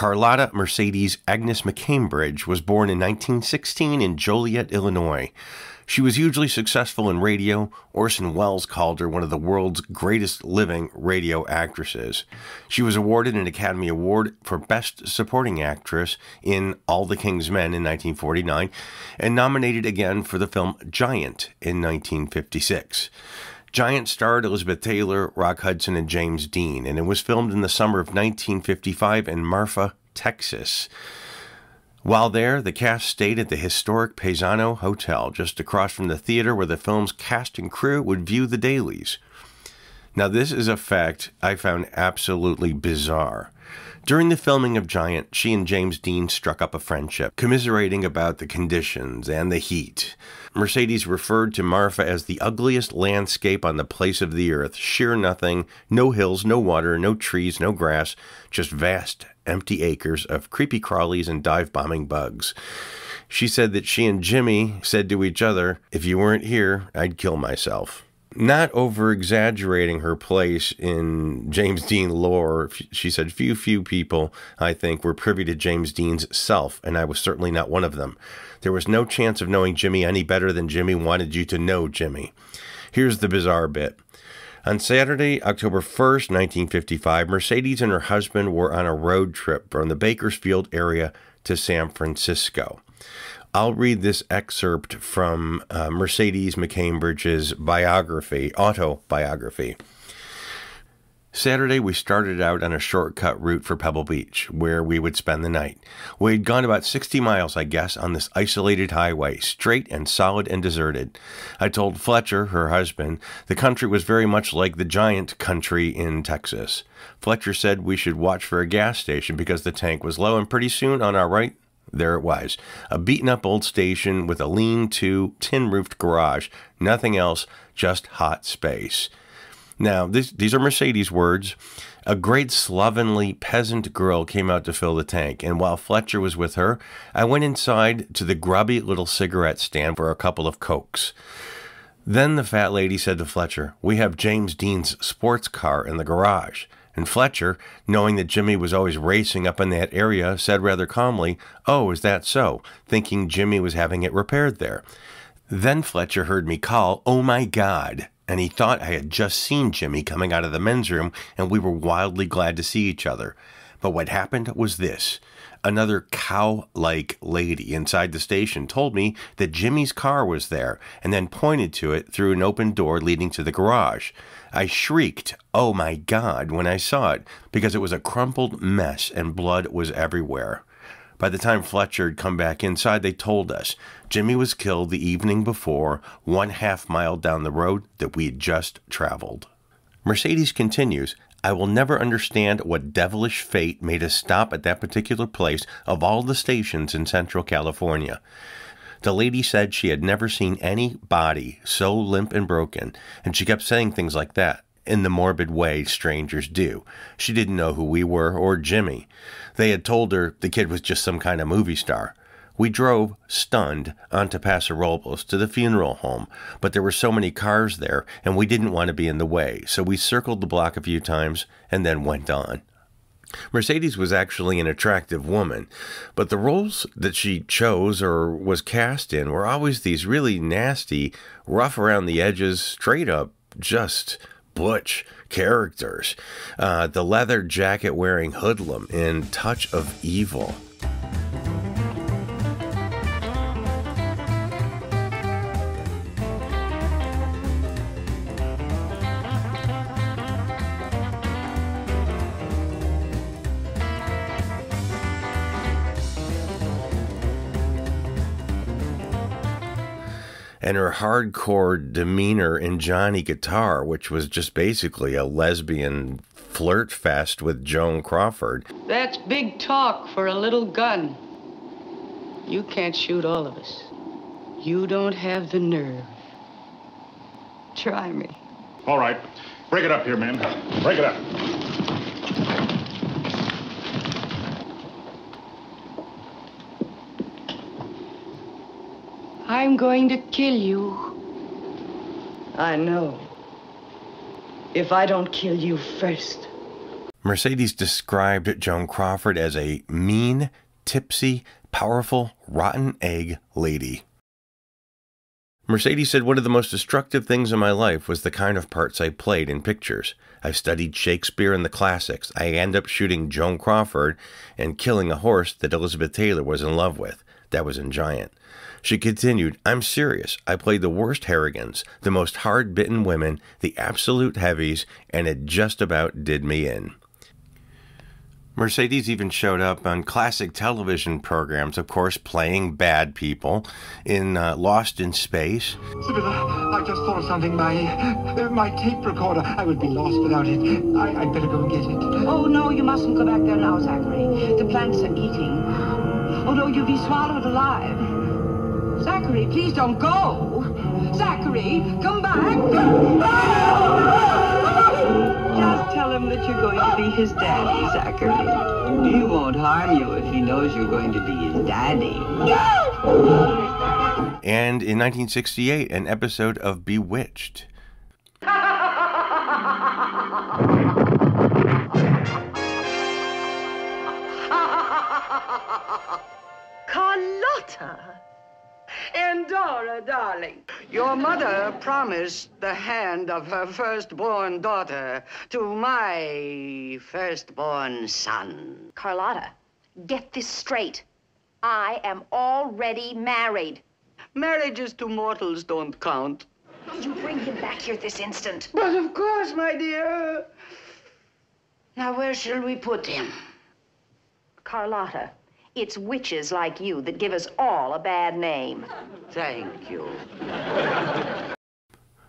Carlotta Mercedes Agnes McCambridge was born in 1916 in Joliet, Illinois. She was hugely successful in radio. Orson Welles called her one of the world's greatest living radio actresses. She was awarded an Academy Award for Best Supporting Actress in All the King's Men in 1949 and nominated again for the film Giant in 1956. Giant starred Elizabeth Taylor, Rock Hudson, and James Dean, and it was filmed in the summer of 1955 in Marfa, Texas. While there, the cast stayed at the historic Paisano Hotel, just across from the theater where the film's cast and crew would view the dailies. Now, this is a fact I found absolutely bizarre. During the filming of Giant, she and James Dean struck up a friendship, commiserating about the conditions and the heat. Mercedes referred to Marfa as the ugliest landscape on the place of the earth. Sheer nothing, no hills, no water, no trees, no grass, just vast, empty acres of creepy crawlies and dive-bombing bugs. She said that she and Jimmy said to each other, "If you weren't here, I'd kill myself." Not over-exaggerating her place in James Dean lore, she said, few people, I think, were privy to James Dean's self, and I was certainly not one of them. There was no chance of knowing Jimmy any better than Jimmy wanted you to know Jimmy. Here's the bizarre bit. On Saturday, October 1st, 1955, Mercedes and her husband were on a road trip from the Bakersfield area to San Francisco. I'll read this excerpt from Mercedes McCambridge's autobiography. Saturday, we started out on a shortcut route for Pebble Beach, where we would spend the night. We had gone about 60 miles, I guess, on this isolated highway, straight and solid and deserted. I told Fletcher, her husband, the country was very much like the Giant country in Texas. Fletcher said we should watch for a gas station because the tank was low, and pretty soon, on our right, there it was, a beaten-up old station with a lean-to, tin-roofed garage. Nothing else, just hot space. Now, these are Mercedes' words. A great slovenly peasant girl came out to fill the tank, and while Fletcher was with her, I went inside to the grubby little cigarette stand for a couple of Cokes. Then the fat lady said to Fletcher, "We have James Dean's sports car in the garage." And Fletcher, knowing that Jimmy was always racing up in that area, said rather calmly, "Oh, is that so?" thinking Jimmy was having it repaired there. Then Fletcher heard me call, "Oh my God," and he thought I had just seen Jimmy coming out of the men's room, and we were wildly glad to see each other. But what happened was this. Another cow-like lady inside the station told me that Jimmy's car was there, and then pointed to it through an open door leading to the garage. I shrieked, "Oh my God," when I saw it, because it was a crumpled mess and blood was everywhere. By the time Fletcher had come back inside, they told us Jimmy was killed the evening before, 1/2 mile down the road that we had just traveled. Mercedes continues, "I will never understand what devilish fate made us stop at that particular place of all the stations in Central California. The lady said she had never seen any body so limp and broken, and she kept saying things like that, in the morbid way strangers do. She didn't know who we were or Jimmy. They had told her the kid was just some kind of movie star. We drove, stunned, onto Paso Robles to the funeral home, but there were so many cars there, and we didn't want to be in the way, so we circled the block a few times and then went on." Mercedes was actually an attractive woman, but the roles that she chose or was cast in were always these really nasty, rough around the edges, straight up, just butch characters. The leather jacket wearing hoodlum in Touch of Evil. And her hardcore demeanor in Johnny Guitar, which was just basically a lesbian flirt fest with Joan Crawford. "That's big talk for a little gun. You can't shoot all of us. You don't have the nerve. Try me." All right. Break it up here, man. Break it up. I'm going to kill you. I know. If I don't kill you first. Mercedes described Joan Crawford as a mean, tipsy, powerful, rotten egg lady. Mercedes said, "One of the most destructive things in my life was the kind of parts I played in pictures. I studied Shakespeare and the classics. I ended up shooting Joan Crawford and killing a horse that Elizabeth Taylor was in love with. That was in Giant." She continued, "I'm serious. I played the worst Harrigans, the most hard-bitten women, the absolute heavies, and it just about did me in." Mercedes even showed up on classic television programs, of course, playing bad people in Lost in Space. Sibylla, I just thought of something. My tape recorder. I would be lost without it. I'd better go and get it. Oh, no, you mustn't go back there now, Zachary. The plants are eating. Oh, no, you'll be swallowed alive. Zachary, please don't go. Zachary, come back. Just tell him that you're going to be his daddy, Zachary. He won't harm you if he knows you're going to be his daddy. And in 1968, an episode of Bewitched. Carlotta! And Dora, darling, your mother promised the hand of her firstborn daughter to my firstborn son. Carlotta, get this straight. I am already married. Marriages to mortals don't count. You bring him back here this instant. But of course, my dear. Now, where shall we put him? Carlotta, it's witches like you that give us all a bad name. Thank you.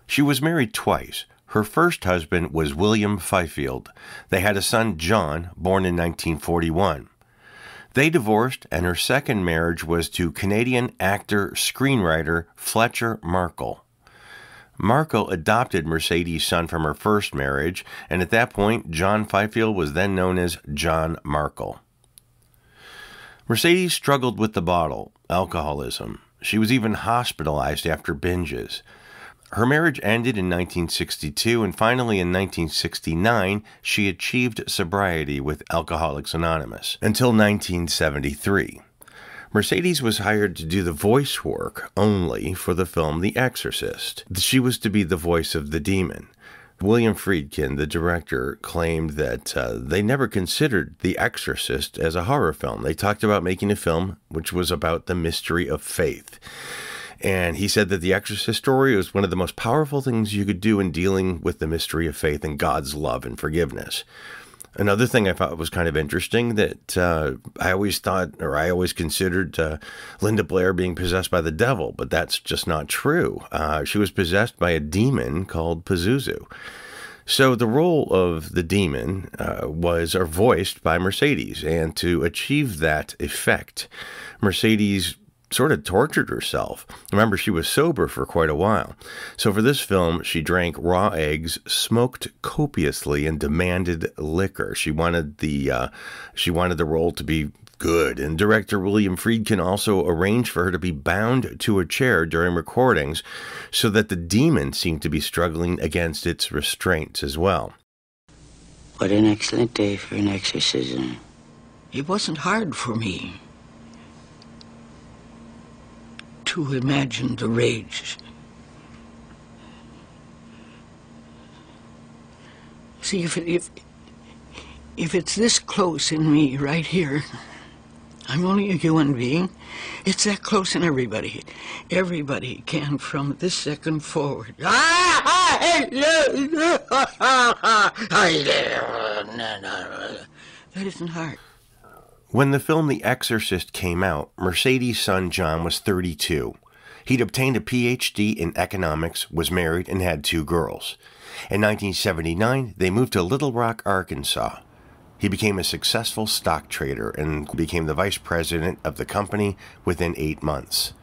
She was married twice. Her first husband was William Fifield. They had a son, John, born in 1941. They divorced, and her second marriage was to Canadian actor-screenwriter Fletcher Markle. Markle adopted Mercedes' son from her first marriage, and at that point, John Fifield was then known as John Markle. Mercedes struggled with the bottle, alcoholism. She was even hospitalized after binges. Her marriage ended in 1962, and finally in 1969, she achieved sobriety with Alcoholics Anonymous, until 1973. Mercedes was hired to do the voice work only for the film The Exorcist. She was to be the voice of the demon. William Friedkin, the director, claimed that they never considered The Exorcist as a horror film. They talked about making a film which was about the mystery of faith. And he said that the Exorcist story was one of the most powerful things you could do in dealing with the mystery of faith and God's love and forgiveness. Another thing I thought was kind of interesting that I always considered Linda Blair being possessed by the devil, but that's just not true. She was possessed by a demon called Pazuzu. So the role of the demon was voiced by Mercedes, and to achieve that effect, Mercedes sort of tortured herself. Remember, she was sober for quite a while. So for this film, she drank raw eggs, smoked copiously, and demanded liquor. She wanted the role to be good. And director William Friedkin also arranged for her to be bound to a chair during recordings so that the demon seemed to be struggling against its restraints as well. What an excellent day for an exorcism. It wasn't hard for me to imagine the rage. See, if it's this close in me right here, I'm only a human being. It's that close in everybody. Everybody can from this second forward. That isn't hard. When the film The Exorcist came out, Mercedes' son John was 32. He'd obtained a PhD in economics, was married, and had 2 girls. In 1979, they moved to Little Rock, Arkansas. He became a successful stock trader and became the vice president of the company within 8 months.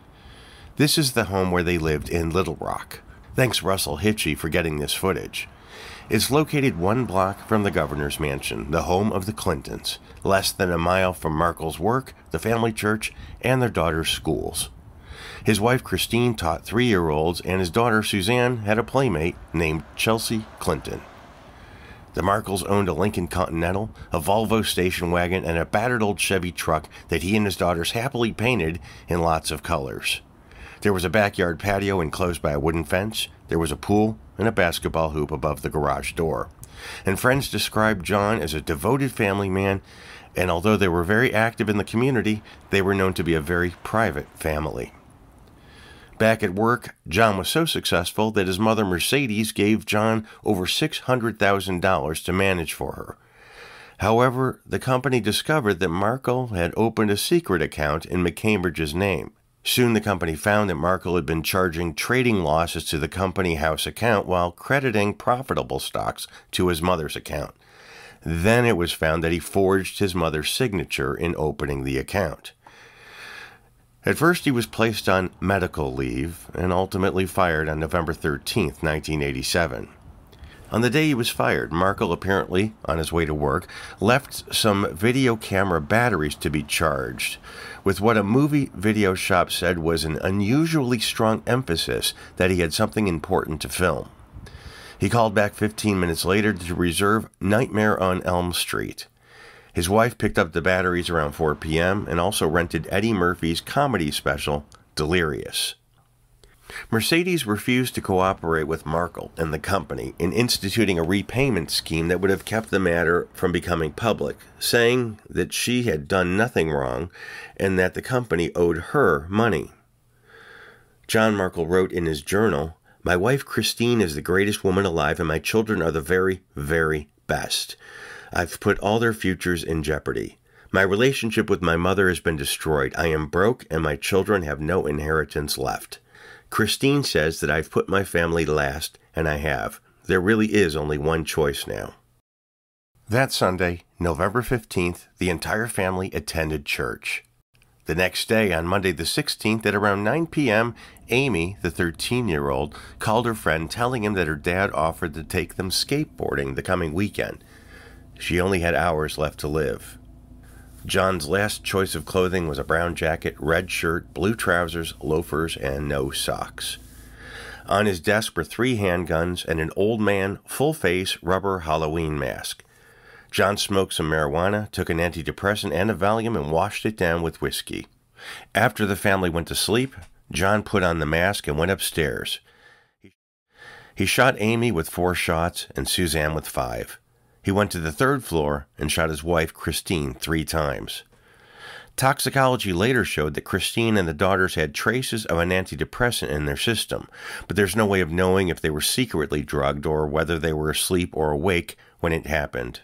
This is the home where they lived in Little Rock. Thanks Russell Hitchey for getting this footage. It's located 1 block from the governor's mansion, the home of the Clintons, less than a mile from Markle's work, the family church, and their daughter's schools. His wife Christine taught 3-year-olds, and his daughter Suzanne had a playmate named Chelsea Clinton. The Markles owned a Lincoln Continental, a Volvo station wagon, and a battered old Chevy truck that he and his daughters happily painted in lots of colors. There was a backyard patio enclosed by a wooden fence. There was a pool and a basketball hoop above the garage door. And friends described John as a devoted family man, and although they were very active in the community, they were known to be a very private family. Back at work, John was so successful that his mother Mercedes gave John over $600,000 to manage for her. However, the company discovered that Markle had opened a secret account in McCambridge's name. Soon the company found that Markle had been charging trading losses to the company house account while crediting profitable stocks to his mother's account. Then it was found that he forged his mother's signature in opening the account. At first he was placed on medical leave and ultimately fired on November 13, 1987. On the day he was fired, Markle, apparently on his way to work, left some video camera batteries to be charged, with what a movie video shop said was an unusually strong emphasis that he had something important to film. He called back 15 minutes later to reserve Nightmare on Elm Street. His wife picked up the batteries around 4 p.m. and also rented Eddie Murphy's comedy special, Delirious. Mercedes refused to cooperate with Markle and the company in instituting a repayment scheme that would have kept the matter from becoming public, saying that she had done nothing wrong and that the company owed her money. John Markle wrote in his journal, "My wife Christine is the greatest woman alive and my children are the very, very best. I've put all their futures in jeopardy. My relationship with my mother has been destroyed. I am broke and my children have no inheritance left. Christine says that I've put my family last, and I have. There really is only one choice now." That Sunday, November 15th, the entire family attended church. The next day, on Monday the 16th, at around 9 p.m., Amy, the 13-year-old, called her friend telling him that her dad offered to take them skateboarding the coming weekend. She only had hours left to live. John's last choice of clothing was a brown jacket, red shirt, blue trousers, loafers, and no socks. On his desk were 3 handguns and an old man, full-face, rubber Halloween mask. John smoked some marijuana, took an antidepressant and a Valium, and washed it down with whiskey. After the family went to sleep, John put on the mask and went upstairs. He shot Amy with 4 shots and Suzanne with 5. He went to the 3rd floor and shot his wife, Christine, 3 times. Toxicology later showed that Christine and the daughters had traces of an antidepressant in their system, but there's no way of knowing if they were secretly drugged or whether they were asleep or awake when it happened.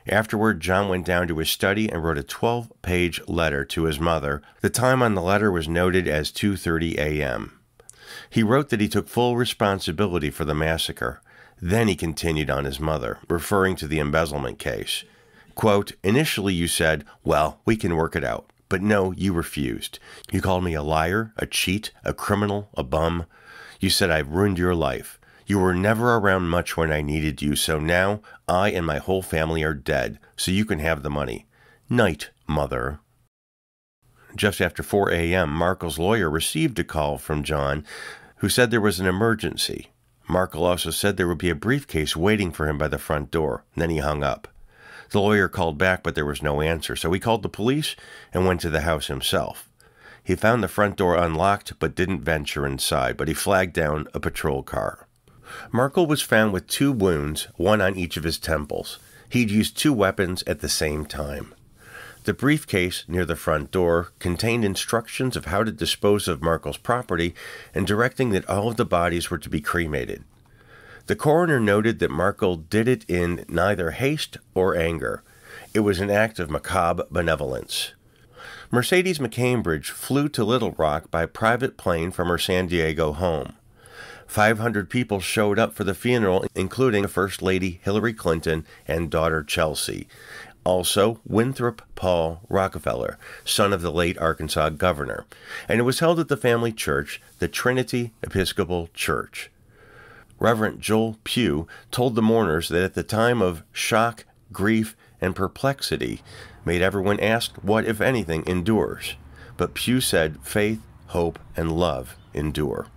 Afterward, John went down to his study and wrote a 12-page letter to his mother. The time on the letter was noted as 2:30 a.m. He wrote that he took full responsibility for the massacre. Then he continued on his mother, referring to the embezzlement case. Quote, "Initially you said, well, we can work it out. But no, you refused. You called me a liar, a cheat, a criminal, a bum. You said I've ruined your life. You were never around much when I needed you, so now I and my whole family are dead, so you can have the money. Night, mother." Just after 4 a.m., Markle's lawyer received a call from John, who said there was an emergency. Markle also said there would be a briefcase waiting for him by the front door. Then he hung up. The lawyer called back, but there was no answer, so he called the police and went to the house himself. He found the front door unlocked, but didn't venture inside, but he flagged down a patrol car. Markle was found with 2 wounds, 1 on each of his temples. He'd used 2 weapons at the same time. The briefcase near the front door contained instructions of how to dispose of Markle's property and directing that all of the bodies were to be cremated. The coroner noted that Markle did it in neither haste or anger. It was an act of macabre benevolence. Mercedes McCambridge flew to Little Rock by private plane from her San Diego home. 500 people showed up for the funeral, including First Lady Hillary Clinton and daughter Chelsea. Also, Winthrop Paul Rockefeller, son of the late Arkansas governor, and it was held at the family church, the Trinity Episcopal Church. Reverend Joel Pugh told the mourners that at the time of shock, grief, and perplexity made everyone ask what, if anything, endures. But Pugh said faith, hope, and love endure.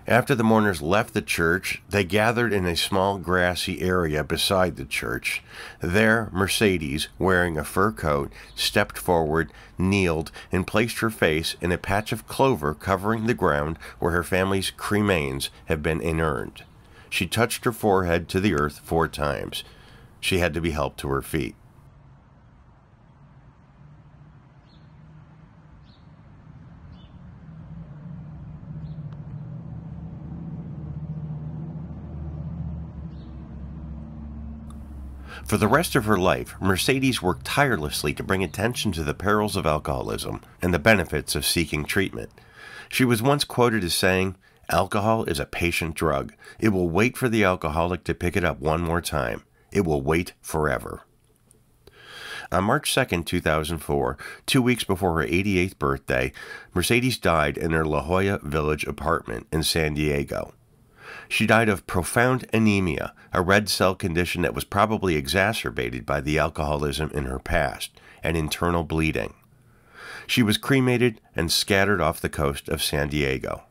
After the mourners left the church, they gathered in a small grassy area beside the church. There, Mercedes, wearing a fur coat, stepped forward, kneeled, and placed her face in a patch of clover covering the ground where her family's cremains have been inurned. She touched her forehead to the earth 4 times. She had to be helped to her feet. For the rest of her life, Mercedes worked tirelessly to bring attention to the perils of alcoholism and the benefits of seeking treatment. She was once quoted as saying, "Alcohol is a patient drug. It will wait for the alcoholic to pick it up one more time. It will wait forever." On March 2nd, 2004, 2 weeks before her 88th birthday, Mercedes died in her La Jolla Village apartment in San Diego. She died of profound anemia, a red cell condition that was probably exacerbated by the alcoholism in her past, and internal bleeding. She was cremated and scattered off the coast of San Diego.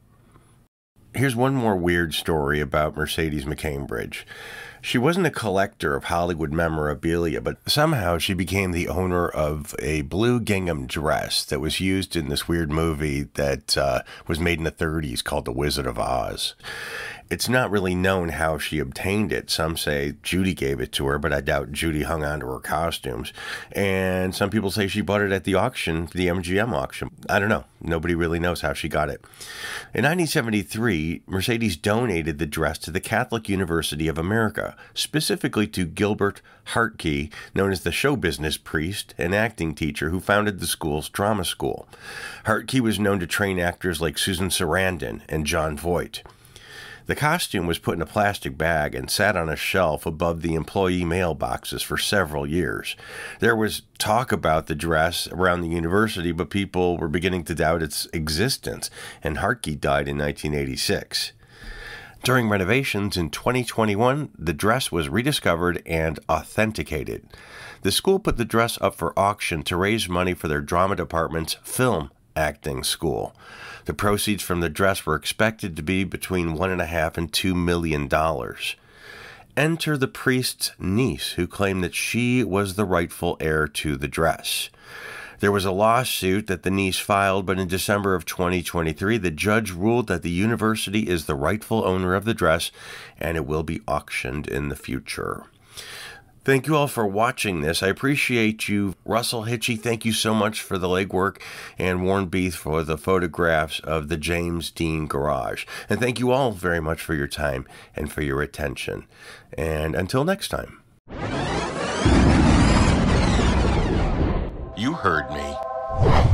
Here's one more weird story about Mercedes McCambridge. She wasn't a collector of Hollywood memorabilia, but somehow she became the owner of a blue gingham dress that was used in this weird movie that was made in the 30s called The Wizard of Oz. It's not really known how she obtained it. Some say Judy gave it to her, but I doubt Judy hung on to her costumes. And some people say she bought it at the auction, the MGM auction. I don't know. Nobody really knows how she got it. In 1973, Mercedes donated the dress to the Catholic University of America, specifically to Gilbert Hartke, known as the show business priest and acting teacher who founded the school's drama school. Hartke was known to train actors like Susan Sarandon and Jon Voight. The costume was put in a plastic bag and sat on a shelf above the employee mailboxes for several years. There was talk about the dress around the university, but people were beginning to doubt its existence, and Hartke died in 1986. During renovations in 2021, the dress was rediscovered and authenticated. The school put the dress up for auction to raise money for their drama department's film acting school. The proceeds from the dress were expected to be between $1.5 and $2 million. Enter the priest's niece, who claimed that she was the rightful heir to the dress. There was a lawsuit that the niece filed, but in December of 2023, the judge ruled that the university is the rightful owner of the dress, and it will be auctioned in the future. Thank you all for watching this. I appreciate you. Russell Hitchey, thank you so much for the legwork, and Warren Beath for the photographs of the James Dean garage. And thank you all very much for your time and for your attention. And until next time. You heard me.